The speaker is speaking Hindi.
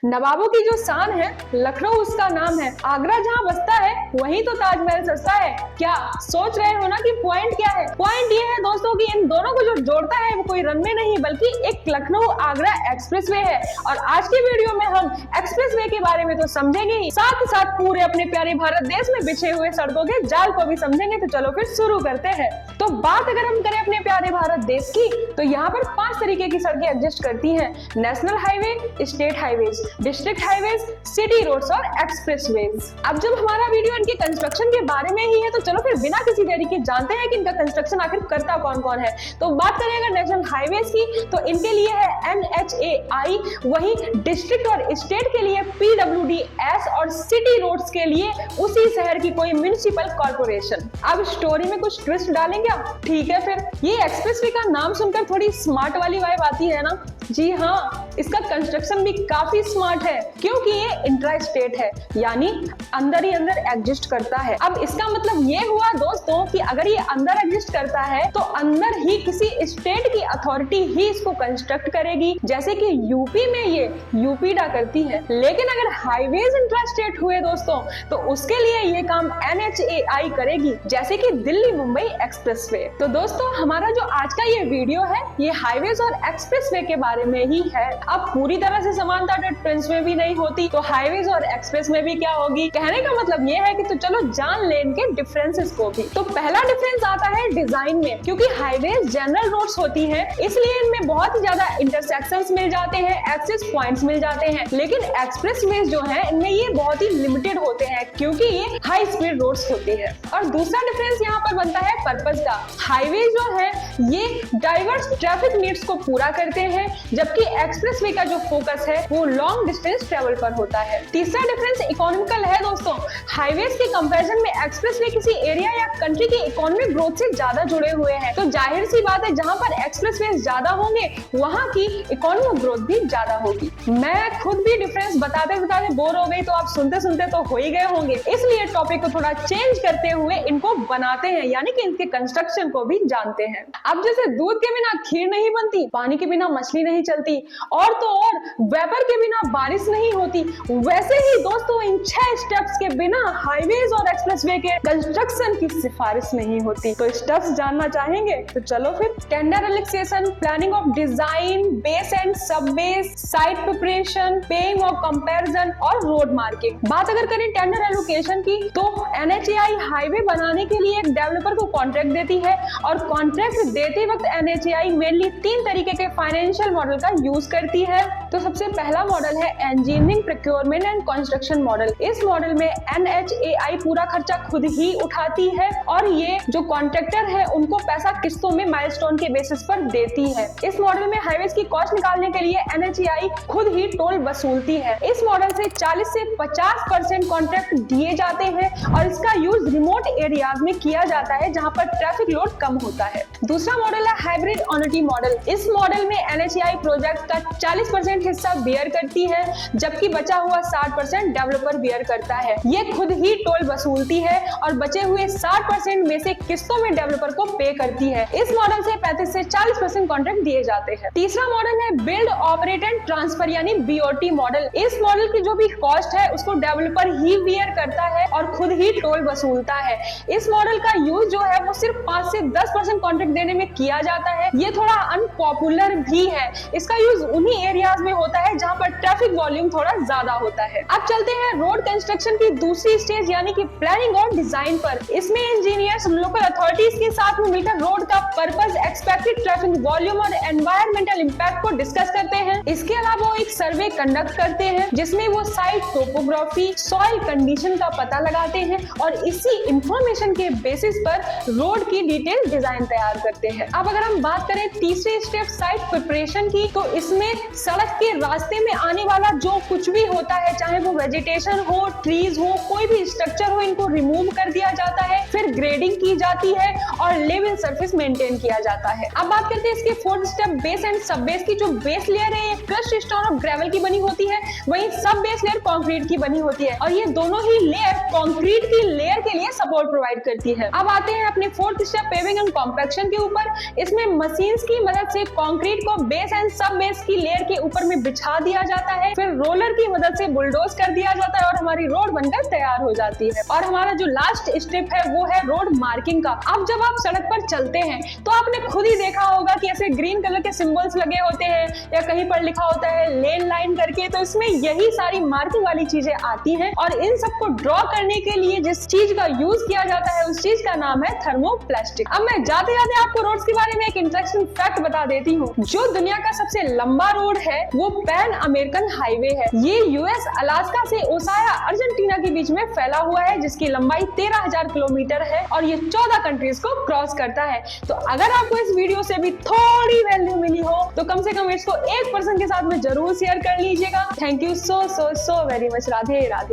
नवाबों की जो शान है, लखनऊ उसका नाम है। आगरा जहाँ बसता है वहीं तो ताजमहल सजता है। क्या सोच रहे हो ना कि पॉइंट क्या है? पॉइंट ये है दोस्तों कि इन दोनों को जो जोड़ता है वो कोई रनवे नहीं बल्कि एक लखनऊ आगरा एक्सप्रेसवे है। और आज की वीडियो में हम एक्सप्रेसवे के बारे में तो समझेंगे ही, साथ ही साथ पूरे अपने प्यारे भारत देश में बिछे हुए सड़कों के जाल को भी समझेंगे। तो चलो फिर शुरू करते हैं। तो बात अगर हम करें अपने प्यारे भारत देश की, तो यहाँ पर 5 तरीके की सड़कें एग्जिस्ट करती हैं: national highway, state highways, district highways, city roads और एक्सप्रेसवेज। अब जब हमारा वीडियो इनके कंस्ट्रक्शन के बारे में ही है, तो चलो फिर बिना किसी देरी के जानते हैं कि इनका कंस्ट्रक्शन आखिर करता कौन कौन है। तो बात करें अगर नेशनल हाईवेज की, तो इनके लिए है NHAI, वहीं डिस्ट्रिक्ट और स्टेट के लिए PWDS और सिटी रोड्स के लिए उसी शहर की कोई म्युनिसिपल कॉर्पोरेशन। अब स्टोरी में कुछ ट्विस्ट डालेंगे आप, ठीक है। फिर ये एक्सप्रेसवे का नाम सुनकर थोड़ी स्मार्ट वाली वाइब आती है ना? जी हाँ, इसका कंस्ट्रक्शन भी काफी स्मार्ट है क्योंकि ये इंट्रा स्टेट है, यानी अंदर ही अंदर एग्जिस्ट करता है। अब इसका मतलब ये हुआ दोस्तों कि अगर ये अंदर एग्जिस्ट करता है तो अंदर ही किसी स्टेट की अथॉरिटी ही इसको कंस्ट्रक्ट करेगी, जैसे कि यूपी में ये यूपीडा करती है। लेकिन अगर हाईवेज इंट्रा स्टेट हुए दोस्तों, तो उसके लिए ये काम NHAI करेगी, जैसे कि दिल्ली मुंबई एक्सप्रेसवे। तो दोस्तों हमारा जो आज का ये वीडियो है, ये हाईवेज और एक्सप्रेसवे के बारे में ही है। अब पूरी तरह से समानता ट्रेंड्स में भी नहीं होती, तो हाईवेज और एक्सप्रेस में भी क्या होगी? कहने का मतलब ये है कि तो चलो जान ले इनके डिफरेंसेस को भी। तो पहला डिफरेंस आता है डिजाइन में। क्योंकि हाईवेज जनरल रोड्स होती हैं, इसलिए इनमें बहुत ही ज्यादा इंटरसेक्शंस मिल जाते हैं, एक्सेस पॉइंट्स मिल जाते हैं। लेकिन एक्सप्रेसवेज जो है, इनमें ये बहुत ही लिमिटेड होते हैं क्योंकि ये हाई स्पीड रोड्स होती है। और दूसरा डिफरेंस यहाँ पर बनता है पर्पस का। हाईवेज जो है ये डाइवर्स ट्रैफिक नीड्स को पूरा करते हैं, जबकि एक्सप्रेसवे का जो फोकस है वो लॉन्ग डिस्टेंस ट्रेवल पर होता है। तीसरा डिफरेंस इकोनॉमिकल है दोस्तों। हाईवेज के कंपैरिजन में एक्सप्रेसवे किसी एरिया या कंट्री की इकोनॉमिक ग्रोथ से ज्यादा जुड़े हुए हैं। तो जाहिर सी बात है, जहां पर एक्सप्रेसवे ज्यादा होंगे वहां की इकोनॉमिक ग्रोथ भी ज्यादा होगी। मैं खुद भी डिफरेंस बताते बताते बोर हो गई, तो आप सुनते सुनते तो हो ही गए होंगे। इसलिए टॉपिक को थोड़ा चेंज करते हुए इनको बनाते हैं, यानी कि इनके कंस्ट्रक्शन को भी जानते हैं। अब जैसे दूध के बिना खीर नहीं बनती, पानी के बिना मछली नहीं चलती, और तो और वेपर के बिना बारिश नहीं होती, वैसे ही दोस्तों इन 6 स्टेप्स के बिना हाईवेज और एक्सप्रेसवे के कंस्ट्रक्शन की सिफारिश नहीं होती। तो स्टेप्स जानना चाहेंगे? तो चलो फिर। Tender relaxation, planning of design, base and sub base, site preparation, paying of comparison और रोड मार्किंग। बात अगर करें टेंडर एलोकेशन की, तो NHAI हाईवे बनाने के लिए एक डेवलपर को कॉन्ट्रैक्ट देती है, और कॉन्ट्रैक्ट देते वक्त NHAI मेनली 3 तरीके के फाइनेंशियल मॉडल का यूज करती है। तो सबसे पहला मॉडल है engineering, procurement and construction model. इस मॉडल में NHAI पूरा खर्चा खुद ही उठाती है, और ये जो कॉन्ट्रैक्टर है उनको पैसा किस्तों में माइलस्टोन के बेसिस पर देती है। इस मॉडल में हाईवेज की कॉस्ट निकालने के लिए NHAI खुद ही टोल वसूलती है। इस मॉडल से 40 से 50% कॉन्ट्रैक्ट दिए जाते हैं, और इसका यूज रिमोट एरियाज में किया जाता है जहां पर ट्रैफिक लोड कम होता है। दूसरा मॉडल है हाइब्रिड ऑनिटी मॉडल। इस मॉडल में NHAI प्रोजेक्ट का 40% हिस्सा बेयर करती है, जबकि बचा हुआ 60% डेवलपर बेयर करता है। ये खुद ही टोल वसूलती है और बचे हुए 60% में से किस्तों में डेवलपर को पे करती है। इस मॉडल से 35 से 40% कॉन्ट्रैक्ट दिए जाते हैं। तीसरा मॉडल है बिल्ड ऑपरेट एंड ट्रांसफर यानी BOT मॉडल। इस मॉडल की जो भी कॉस्ट है उसको डेवलपर ही बेयर करता है और खुद ही टोल वसूलता है। इस मॉडल का यूज जो है वो सिर्फ 5 से 10% कॉन्ट्रैक्ट देने में किया जाता है। ये थोड़ा अनपॉपुलर भी है। इसका यूज उन्हीं एरियाज में होता है जहां पर ट्रैफिक वॉल्यूम थोड़ा ज्यादा होता है। अब चलते हैं रोड कंस्ट्रक्शन की दूसरी स्टेज यानी कि प्लानिंग और डिजाइन पर। इसमें इंजीनियर्स लोकल अथॉरिटीज के साथ में मिलकर रोड का पर्पस, एक्सपेक्टेड ट्रैफिक वॉल्यूम और एनवायरमेंटल इंपैक्ट को डिस्कस करते हैं। इसके अलावा वो एक सर्वे कंडक्ट करते हैं जिसमें वो साइट टोपोग्राफी, सॉइल कंडीशन का पता लगाते हैं, और इसी इंफॉर्मेशन के बेसिस पर रोड की डिटेल डिजाइन तैयार करते हैं। अब अगर हम बात करें तीसरे स्टेप साइट प्रिपरेशन की, तो इसमें सड़क के रास्ते में आने वाला जो कुछ भी होता है, चाहे वो वेजिटेशन हो, ट्रीज हो, कोई भी स्ट्रक्चर हो, इनको रिमूव कर दिया जाता है। फिर ग्रेडिंग की जाती है और लेवल सरफेस मेंटेन किया जाता है। अब बात करते हैं इसके fourth step base and sub base की। जो बेस लेयर है ये क्रश्ड स्टोन और ग्रेवल की बनी होती है, वहीं सब बेस लेयर कंक्रीट की बनी होती है, और ये दोनों ही लेयर कंक्रीट की लेयर के लिए सपोर्ट प्रोवाइड करती है। अब आते हैं अपने fourth step paving and compaction के ऊपर। इसमें मशीन्स की मदद से कंक्रीट को बेस एंड सब बेस की लेयर के ऊपर में बिछा दिया जाता है, फिर रोलर की मदद से बुलडोज कर दिया जाता है और हमारी रोड बनकर तैयार हो जाती है। और हमारा जो लास्ट स्टेप है वो है रोड मार्किंग का। अब जब आप सड़क पर चलते हैं तो आपने खुद ही देखा होगा कि ऐसे ग्रीन कलर के सिंबल्स लगे होते हैं या कहीं पर लिखा होता है लेन लाइन करके, तो इसमें यही सारी मार्किंग वाली चीजें आती हैं। और इन सबको ड्रॉ करने के लिए जिस चीज का यूज किया जाता है उस चीज का नाम है थर्मोप्लास्टिक। अब मैं जाते जाते आपको रोड्स के बारे में एक इंटरेस्टिंग फैक्ट बता देती हूँ। जो दुनिया का सबसे लंबा रोड है वो पैन अमेरिकन हाईवे है। ये यूएस अलास्का से ओसाया अर्जेंटीना के बीच में फैला हुआ है, जिसकी लंबाई 13,000 किलोमीटर है और ये 14 कंट्रीज को क्रॉस करता है। तो अगर आपको इस वीडियो से भी थोड़ी वैल्यू मिली हो तो कम से कम इसको एक पर्सन के साथ में जरूर शेयर कर लीजिएगा। Thank you so very much. Radhe Radhe.